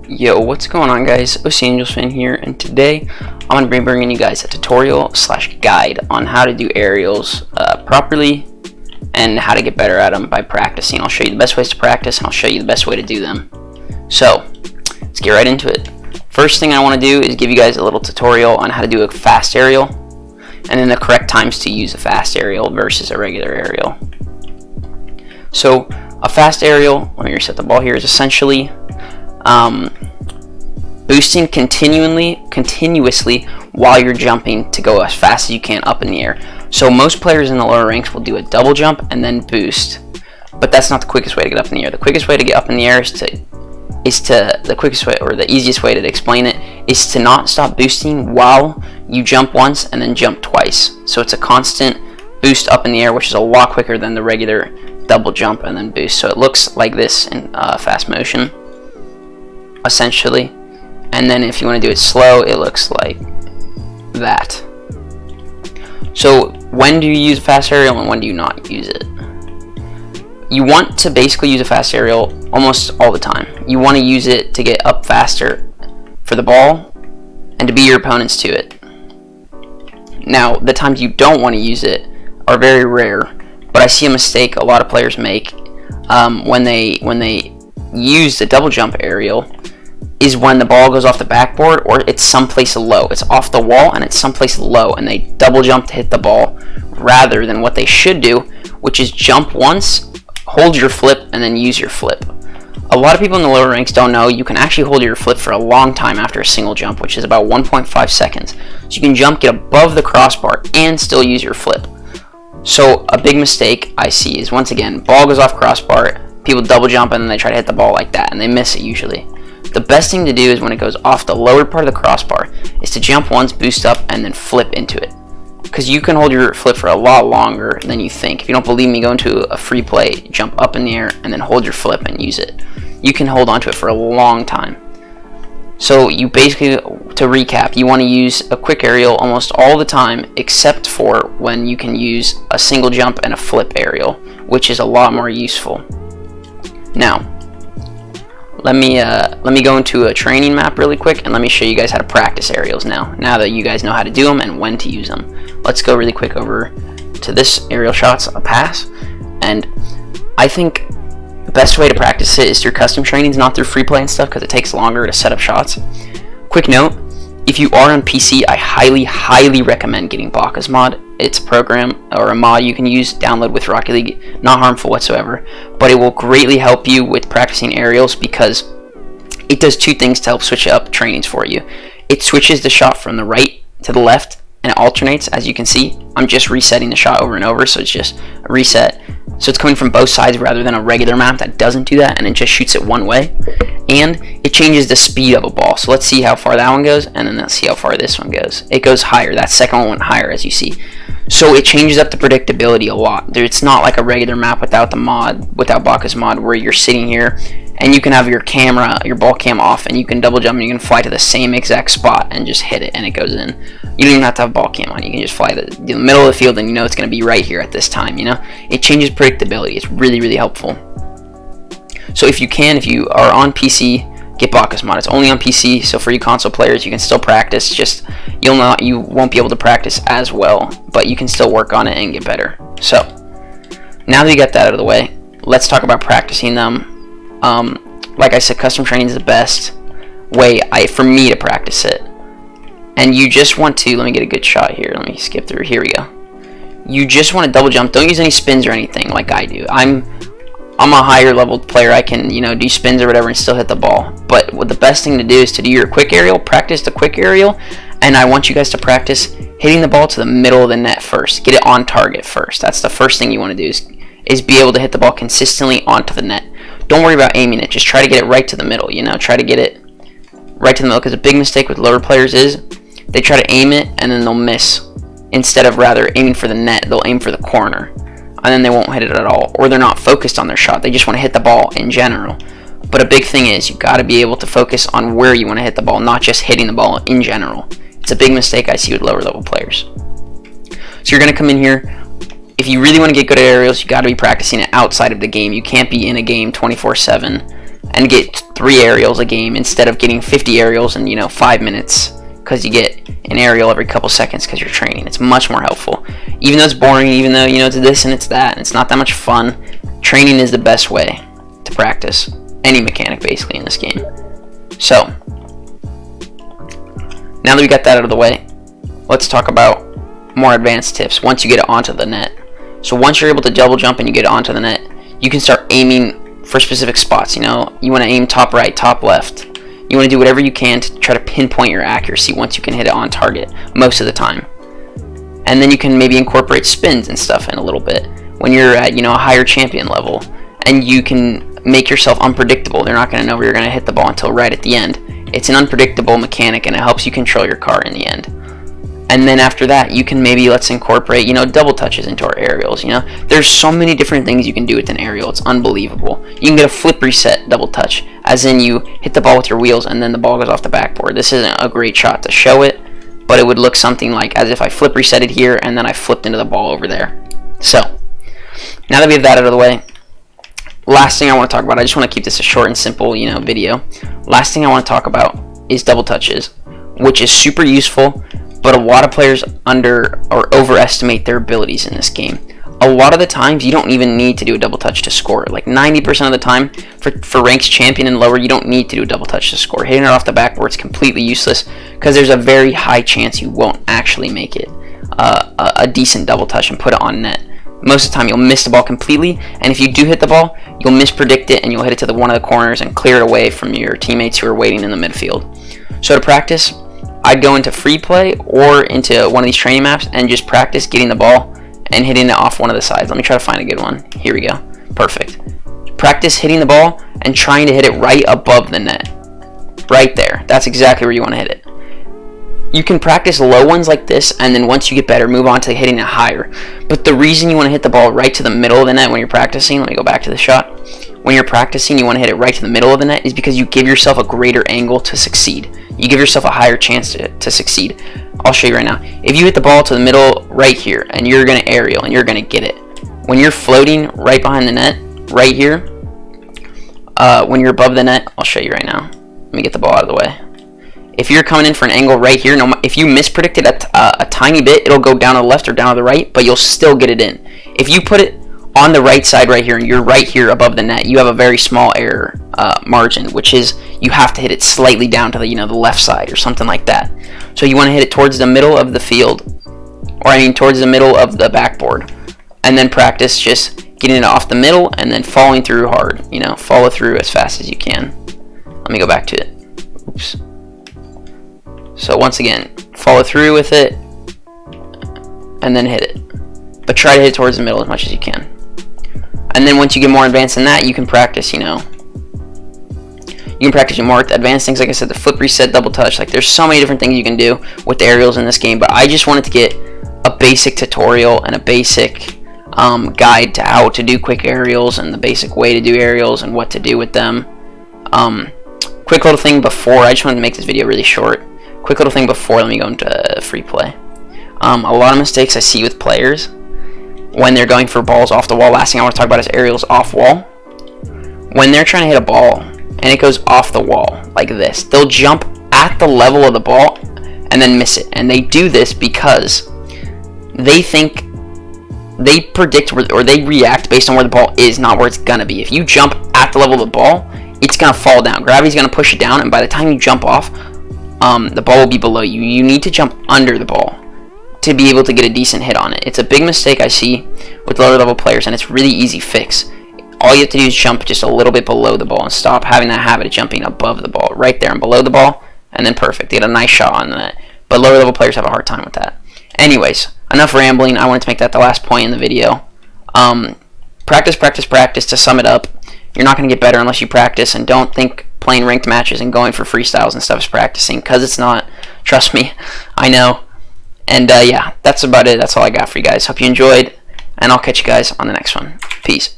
Yo, what's going on, guys? OC Angels fan here, and today I'm going to be bringing you guys a tutorial / guide on how to do aerials properly and how to get better at them by practicing. I'll show you the best ways to practice, and I'll show you the best way to do them. So, let's get right into it. First thing I want to do is give you guys a little tutorial on how to do a fast aerial, and then the correct times to use a fast aerial versus a regular aerial. So, a fast aerial, let me reset the ball here, is essentially boosting continuously while you're jumping to go as fast as you can up in the air. So most players in the lower ranks will do a double jump and then boost, but that's not the quickest way to get up in the air. The quickest way to get up in the air the quickest way, or the easiest way to explain it, is to not stop boosting while you jump once and then jump twice. So it's a constant boost up in the air, which is a lot quicker than the regular double jump and then boost. So it looks like this in fast motion, essentially. And then if you want to do it slow, it looks like that. So when do you use a fast aerial and when do you not use it? You want to basically use a fast aerial almost all the time. You want to use it to get up faster for the ball and to beat your opponents to it. Now, the times you don't want to use it are very rare, but I see a mistake a lot of players make when they use the double jump aerial is when the ball goes off the backboard or it's someplace low. It's off the wall and it's someplace low, and they double jump to hit the ball rather than what they should do, which is jump once, hold your flip, and then use your flip. A lot of people in the lower ranks don't know you can actually hold your flip for a long time after a single jump, which is about 1.5 seconds. So you can jump, get above the crossbar, and still use your flip. So a big mistake I see is, once again, ball goes off crossbar, people double jump and then they try to hit the ball like that, and they miss it usually. The best thing to do is when it goes off the lower part of the crossbar is to jump once, boost up, and then flip into it. Because you can hold your flip for a lot longer than you think. If you don't believe me, go into a free play, jump up in the air, and then hold your flip and use it. You can hold onto it for a long time. So you basically, to recap, you want to use a quick aerial almost all the time, except for when you can use a single jump and a flip aerial, which is a lot more useful. Now, let me go into a training map really quick, and let me show you guys how to practice aerials now that you guys know how to do them and when to use them. Let's go really quick over to this aerial shots, a pass, and I think the best way to practice it is through custom trainings, not through free play and stuff, because it takes longer to set up shots. Quick note, if you are on PC, I highly recommend getting Baka's mod. It's a program or a mod you can use, download with Rocket League, not harmful whatsoever, but it will greatly help you with practicing aerials because it does two things to help switch up trainings for you. It switches the shot from the right to the left, and it alternates. As you can see, I'm just resetting the shot over and over, so it's just a reset. So it's coming from both sides rather than a regular map that doesn't do that, and it just shoots it one way. And it changes the speed of a ball. So let's see how far that one goes, and then let's see how far this one goes. It goes higher. That second one went higher, as you see. So it changes up the predictability a lot. It's not like a regular map without the mod, without Baka's mod, where you're sitting here and you can have your camera, your ball cam off, and you can double jump and you can fly to the same exact spot and just hit it and it goes in. You don't even have to have ball cam on. You can just fly to the middle of the field and you know it's going to be right here at this time, you know? It changes predictability. It's really helpful. So if you are on PC, get Baka's mod. It's only on PC, so for you console players, you can still practice. Just you won't be able to practice as well, but you can still work on it and get better. So now that we got that out of the way, let's talk about practicing them. Like I said, custom training is the best way for me to practice it. And you just want to, let me get a good shot here. Let me skip through. Here we go. You just want to double jump. Don't use any spins or anything like I do. I'm a higher level player. I can, do spins or whatever and still hit the ball. But what the best thing to do is to do your quick aerial, practice the quick aerial, and I want you guys to practice hitting the ball to the middle of the net first. Get it on target first. That's the first thing you want to do is be able to hit the ball consistently onto the net. Don't worry about aiming it. Just try to get it right to the middle, Try to get it right to the middle, because a big mistake with lower players is they try to aim it and then they'll miss. Instead of rather aiming for the net, they'll aim for the corner, and then they won't hit it at all, or they're not focused on their shot. They just want to hit the ball in general. But a big thing is you got to be able to focus on where you want to hit the ball, not just hitting the ball in general. It's a big mistake I see with lower level players. So you're going to come in here. If you really want to get good at aerials, you got to be practicing it outside of the game. You can't be in a game 24/7 and get 3 aerials a game instead of getting 50 aerials in 5 minutes, because you get an aerial every couple seconds because you're training. It's much more helpful. Even though it's boring, even though it's this and it's that, and it's not that much fun, training is the best way to practice any mechanic basically in this game. So now that we got that out of the way, let's talk about more advanced tips once you get it onto the net. So once you're able to double jump and you get it onto the net, you can start aiming for specific spots. You want to aim top right, top left. You want to do whatever you can to try to pinpoint your accuracy once you can hit it on target most of the time. And then you can maybe incorporate spins and stuff in a little bit when you're at a higher champion level, and you can make yourself unpredictable. They're not going to know where you're going to hit the ball until right at the end. It's an unpredictable mechanic, and it helps you control your car in the end. And then after that, you can maybe let's incorporate double touches into our aerials. There's so many different things you can do with an aerial. It's unbelievable. You can get a flip reset double touch, as in you hit the ball with your wheels and then the ball goes off the backboard. This isn't a great shot to show it, but it would look something like as if I flip resetted here and then I flipped into the ball over there. So now that we have that out of the way, last thing I want to talk about, I just want to keep this a short and simple video. Last thing I want to talk about is double touches, which is super useful, but a lot of players under or overestimate their abilities in this game. A lot of the times, you don't even need to do a double touch to score. Like 90% of the time, for ranks champion and lower, you don't need to do a double touch to score. Hitting it off the backboard is completely useless because there's a very high chance you won't actually make it a decent double touch and put it on net. Most of the time, you'll miss the ball completely, and if you do hit the ball, you'll mispredict it and you'll hit it to one of the corners and clear it away from your teammates who are waiting in the midfield. So to practice, I'd go into free play or into one of these training maps and just practice getting the ball and hitting it off one of the sides. Let me try to find a good one. Here we go. Perfect. Practice hitting the ball and trying to hit it right above the net. Right there. That's exactly where you want to hit it. You can practice low ones like this, and then once you get better, move on to hitting it higher. But the reason you want to hit the ball right to the middle of the net when you're practicing, let me go back to the shot. When you're practicing, you want to hit it right to the middle of the net is because you give yourself a greater angle to succeed. You give yourself a higher chance to succeed. I'll show you right now. If you hit the ball to the middle right here, and you're going to aerial, and you're going to get it, when you're floating right behind the net, right here, when you're above the net, I'll show you right now. Let me get the ball out of the way. If you're coming in for an angle right here, if you mispredict it a tiny bit, it'll go down to the left or down to the right, but you'll still get it in. If you put it on the right side right here, and you're right here above the net, you have a very small error margin, which is you have to hit it slightly down to the the left side or something like that. So you want to hit it towards the middle of the field, or towards the middle of the backboard, and then practice just getting it off the middle and then following through hard. Follow through as fast as you can. Let me go back to it. Oops. So once again, follow through with it and then hit it, but try to hit it towards the middle as much as you can. And then once you get more advanced than that, you can practice, you can practice more advanced things, like I said, the flip reset, double touch. Like, there's so many different things you can do with the aerials in this game, but I just wanted to get a basic tutorial and a basic guide to how to do quick aerials and the basic way to do aerials and what to do with them. Quick little thing before, I just wanted to make this video really short. Quick little thing before, let me go into free play. A lot of mistakes I see with players when they're going for balls off the wall. Last thing I want to talk about is aerials off wall. When they're trying to hit a ball and it goes off the wall like this, they'll jump at the level of the ball and then miss it. And they do this because they think, they predict or they react based on where the ball is, not where it's gonna be. If you jump at the level of the ball, it's gonna fall down. Gravity's gonna push it down, and by the time you jump off, the ball will be below you. You need to jump under the ball to be able to get a decent hit on it. It's a big mistake I see with lower level players, and it's really easy fix. All you have to do is jump just a little bit below the ball and stop having that habit of jumping above the ball, right there and below the ball, and then perfect. You get a nice shot on the net. But lower level players have a hard time with that. Anyways, enough rambling. I wanted to make that the last point in the video. Practice, practice, practice. To sum it up, you're not going to get better unless you practice, and don't think playing ranked matches and going for freestyles and stuff is practicing, because it's not. Trust me, I know. And yeah, that's about it. That's all I got for you guys. Hope you enjoyed, and I'll catch you guys on the next one. Peace.